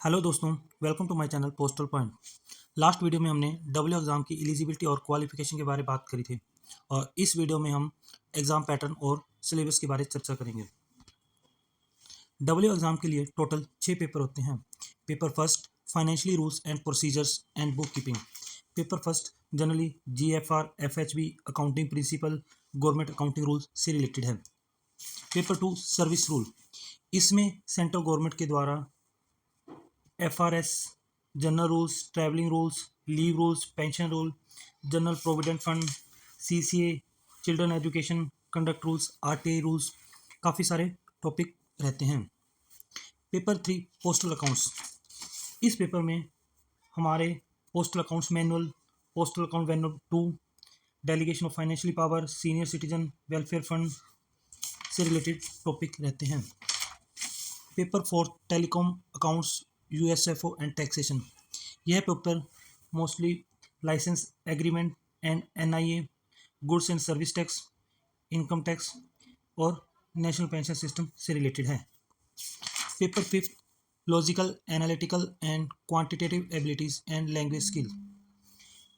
Hello दोस्तों, welcome to my channel postal point. Last video में हमने डब्ल्यू एग्ज़ाम की एलिजिबिलिटी और क्वालिफिकेशन के बारे में बात करी थी और इस वीडियो में हम एग्ज़ाम पैटर्न और सिलेबस के बारे में चर्चा करेंगे। डब्ल्यू एग्ज़ाम के लिए टोटल 6 पेपर होते हैं। Paper first financially rules and procedures and book keeping. Paper first generally GFR, FHB, accounting principle, government accounting rules से रिलेटेड है। पेपर टू सर्विस रूल, इसमें सेंट्रल गवर्नमेंट के द्वारा FRS, general rules, travelling rules, leave rules, pension rule, general provident fund, CCA, children education, conduct rules, RTA rules, काफ़ी सारे topic रहते हैं। Paper 3 postal accounts, इस पेपर में हमारे postal accounts manual, postal account manual 2, delegation of financial power, senior citizen welfare fund से related topic रहते हैं। Paper 4 telecom accounts, USFO and taxation, यह paper mostly licence agreement and NIA, goods and service tax, income tax और national pension system से related है। Paper 5 logical, analytical and quantitative abilities and language skill.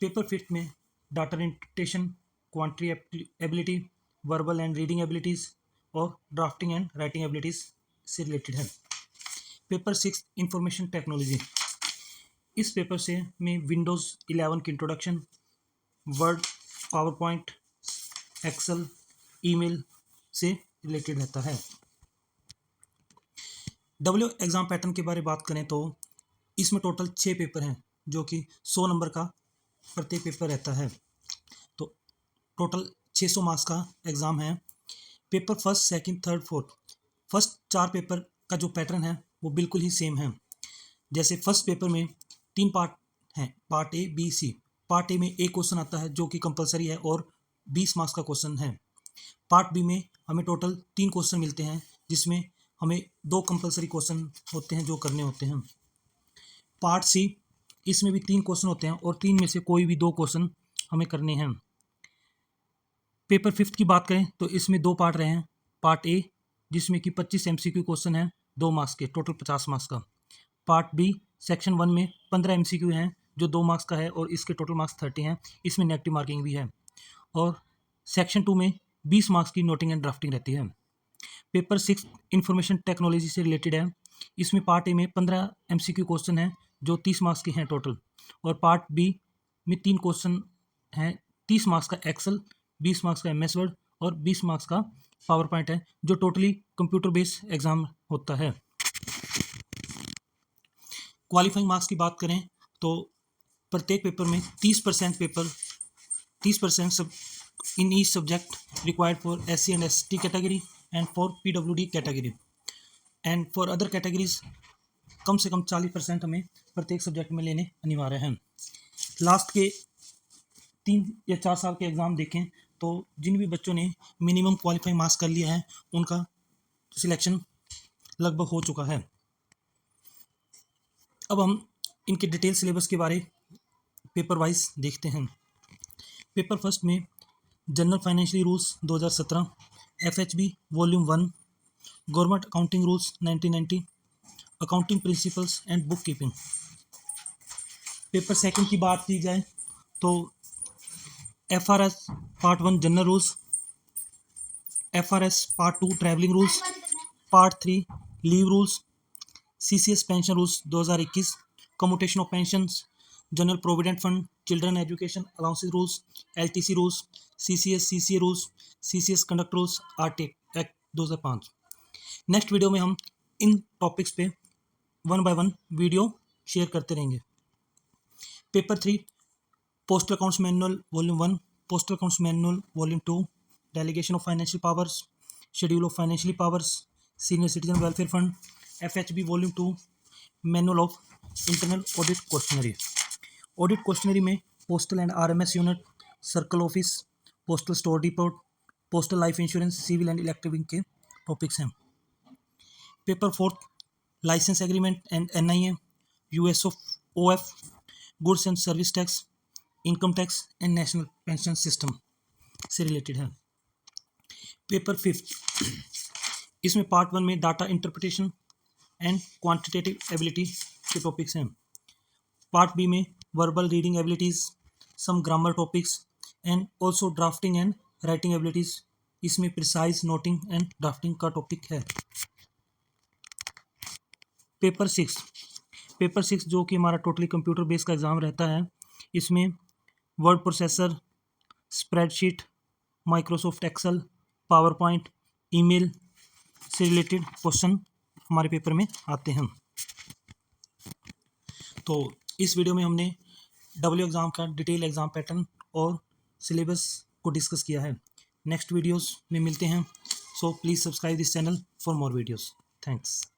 Paper 5 में data interpretation, quantity ability, verbal and reading abilities और drafting and writing abilities से related है। Paper 6 information technology, इस paper से में Windows 11 की introduction, word, PowerPoint, excel, email से related रहता है। डब्ल्यू एग्ज़ाम पैटर्न के बारे में बात करें तो इसमें टोटल 6 पेपर हैं जो कि 100 नंबर का प्रत्येक पेपर रहता है। तो टोटल 600 मार्क्स का एग्ज़ाम है। Paper first, second, third, fourth, first 4 paper का जो पैटर्न है वो बिल्कुल ही सेम है। जैसे फर्स्ट पेपर में 3 पार्ट हैं, part A, B, C। Part A में एक क्वेश्चन आता है जो कि कंपलसरी है और 20 मार्क्स का क्वेश्चन है। पार्ट बी में हमें टोटल 3 क्वेश्चन मिलते हैं जिसमें हमें 2 कंपलसरी क्वेश्चन होते हैं जो करने होते हैं। पार्ट सी, इसमें भी 3 क्वेश्चन होते हैं और 3 में से कोई भी 2 क्वेश्चन हमें करने हैं। पेपर फिफ्थ की बात करें तो इसमें 2 पार्ट रहे हैं। पार्ट ए जिसमें कि 25 MCQ क्वेश्चन है 2 मार्क्स के, टोटल 50 मार्क्स का। पार्ट बी सेक्शन 1 में 15 MCQ हैं जो 2 मार्क्स का है और इसके टोटल मार्क्स 30 हैं, इसमें नेगेटिव मार्किंग भी है। और सेक्शन 2 में 20 मार्क्स की नोटिंग एंड ड्राफ्टिंग रहती है। पेपर 6 इंफॉर्मेशन टेक्नोलॉजी से रिलेटेड है। इसमें पार्ट ए में 15 MCQ क्वेश्चन हैं जो 30 मार्क्स के हैं टोटल, और पार्ट बी में 3 क्वेश्चन हैं, 30 मार्क्स का एक्सेल, 20 मार्क्स का MS वर्ड और 20 मार्क्स का पावर पॉइंट है, जो टोटली कंप्यूटर बेस्ड एग्जाम होता है। क्वालिफाइंग मार्क्स की बात करें तो प्रत्येक पेपर में 30% सब in each subject required for SC and ST category and for PWD category, and for other categories कम से कम 40% हमें प्रत्येक सब्जेक्ट में लेने अनिवार्य हैं। लास्ट के 3 या 4 साल के एग्ज़ाम देखें तो जिन भी बच्चों ने मिनिमम क्वालिफाइंग मार्क्स कर लिया है उनका सिलेक्शन लगभग हो चुका है। अब हम इनके डिटेल सिलेबस के बारे पेपर वाइज देखते हैं। पेपर फर्स्ट में general financial rules 2017, FHB volume 1, government accounting rules 1990, accounting principles and book keeping. Paper second की बात की जाए तो FRS part 1 general rules, FRS part 2 travelling rules, part 3 leave rules, CCS pension rules 2021, commutation of pensions, general provident fund, children education allowances rules, LTC rules, CCS CCA rules, CCS conduct rules, RTA act 2005। Next video में हम इन topics पे 1 bye 1 video share करते रहेंगे। Paper 3 postal accounts manual volume 1, postal accounts manual volume 2, delegation of financial powers, schedule of financial powers, senior citizen welfare fund, FHB volume 2, manual of internal audit questionnaire. Audit questionnaire में postal and RMS unit, circle office, postal store depot, postal life insurance, civil and electric के topics हैं। Paper fourth licence agreement and NIA, USOF, goods and service tax, income tax and national pension system से related है। Paper fifth, इसमें part 1 में data interpretation and quantitative ability के topics हैं। Part B में verbal reading abilities, some grammar topics and also drafting and writing abilities. इसमें precise noting and drafting का topic है। पेपर 6 जो कि हमारा टोटली कंप्यूटर बेस्ड का एग्ज़ाम रहता है। इसमें word processor, spreadsheet, Microsoft Excel, PowerPoint, email से रिलेटेड क्वेश्चन हमारे पेपर में आते हैं। तो इस वीडियो में हमने डब्ल्यू एग्ज़ाम का डिटेल एग्ज़ाम पैटर्न और सिलेबस को डिस्कस किया है। नेक्स्ट वीडियोस में मिलते हैं। So please subscribe this channel for more videos. Thanks.